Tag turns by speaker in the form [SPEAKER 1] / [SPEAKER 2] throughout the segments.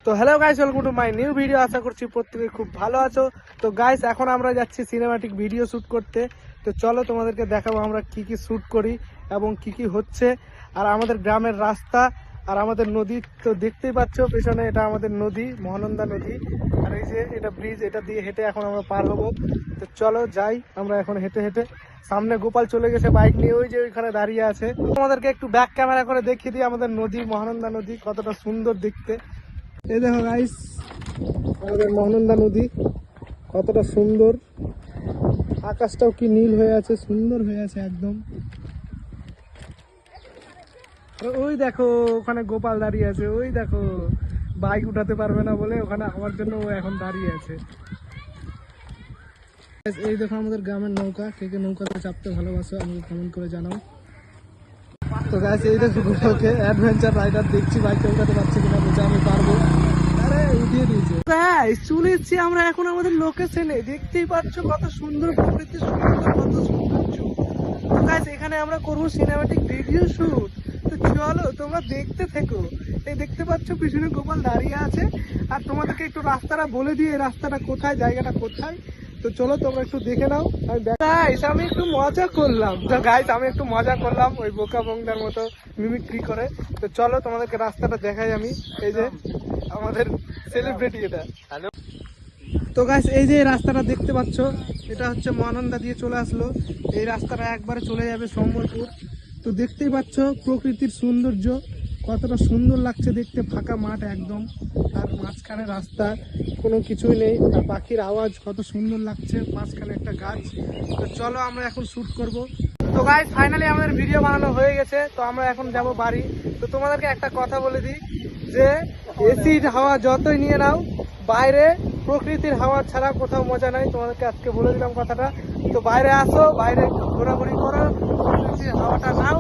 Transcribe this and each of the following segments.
[SPEAKER 1] তো hello guys, welcome to my new video. আশা করছি প্রত্যেকে খুব ভালো আছো। তো গাইস, এখন আমরা যাচ্ছি সিনেমাটিক ভিডিও শ্যুট করতে। তো চলো তোমাদেরকে দেখাবো আমরা কি কি শ্যুট করি এবং কি কি হচ্ছে, আর আমাদের গ্রামের রাস্তা আর আমাদের নদী তো দেখতেই পাচ্ছ পেছনে, এটা আমাদের নদী, মহানন্দা নদী। আর এই যে এটা ব্রিজ, এটা দিয়ে হেঁটে এখন আমরা পার হবো। তো চলো যাই আমরা এখন হেঁটে হেঁটে। সামনে গোপাল চলে গেছে বাইক নিয়ে, ওই যে ওইখানে দাঁড়িয়ে আছে। তোমাদেরকে একটু ব্যাক ক্যামেরা করে দেখিয়ে দিই আমাদের নদী, মহানন্দা নদী কতটা সুন্দর দেখতে। এই দেখো গাইস, আমাদের মহানন্দা নদী কতটা সুন্দর, আকাশটাও কি নীল হয়ে আছে, সুন্দর হয়ে আছে একদম। ওই দেখো ওখানে গোপাল দাঁড়িয়ে আছে, ওই দেখো বাইক উঠাতে পারবে না বলে ওখানে আমার জন্য ও এখন দাঁড়িয়ে আছে। এই দেখো আমাদের গ্রামের নৌকা, কে কে নৌকাতে চাপতে ভালোবাসো আমাকে কমেন্ট করে জানাও। তো গাইস, এই দেখো গোপালকে অ্যাডভেঞ্চার রাইডার দেখছি, বাইকে উঠাতে পারছি কিনা, বুঝে আমি পারবো। উঠিয়ে দিয়েছে। চলে এসেছি আমরা এখন আমাদের লোকেশনে, দেখতেই পাচ্ছ কত সুন্দর প্রকৃতি, কত সৌন্দর্য। তো গাইস, এখানে আমরা করবো সিনেমাটিক ভিডিও শুট। তো চলো তোমরা দেখতে থেকো। এই দেখতে পাচ্ছ পিছনে গোপাল দাঁড়িয়ে আছে, আর তোমাদেরকে একটু রাস্তাটা বলে দিই, এই রাস্তাটা কোথায়, জায়গাটা কোথায়। তো চলো তোমরা একটু দেখে নাও। আমি একটু মজা করলাম, তো গাইস আমি একটু মজা করলাম ওই বোকা বংদার মতো মিমিক্রি করে। তো চলো তোমাদেরকে রাস্তাটা দেখাই আমি। এই যে আমাদের সেলিব্রিটি, এটা। তো গাইস, এই যে রাস্তাটা দেখতে পাচ্ছ, এটা হচ্ছে মহানন্দা দিয়ে চলে আসলো। এই রাস্তাটা একবারে চলে যাবে সম্বলপুর। তো দেখতেই পাচ্ছ প্রকৃতির সৌন্দর্য কতটা সুন্দর লাগছে দেখতে, ফাঁকা মাঠ একদম, আর মাঝখানে রাস্তা, কোনো কিছুই নেই, আর পাখির আওয়াজ কত সুন্দর লাগছে, মাঝখানে একটা গাছ। তো চলো আমরা এখন শুট করব। তো গাইস, ফাইনালি আমাদের ভিডিও বানানো হয়ে গেছে। তো আমরা এখন যাব বাড়ি। তো তোমাদেরকে একটা কথা বলে দিই যে এসির হাওয়া যতই নিয়ে নাও, বাইরে প্রকৃতির হাওয়া ছাড়া কোথাও মজা নাই। তোমাদেরকে আজকে বলে দিলাম কথাটা। তো বাইরে আসো, বাইরে একটু ঘোরাঘুরি করো, প্রকৃতির হাওয়াটা নাও,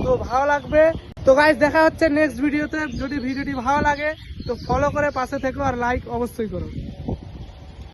[SPEAKER 1] তো ভালো লাগবে। তো গাইস, দেখা হচ্ছে নেক্সট ভিডিওতে। যদি ভিডিওটি ভালো লাগে তো ফলো করে পাশে থেকো, আর লাইক অবশ্যই করো।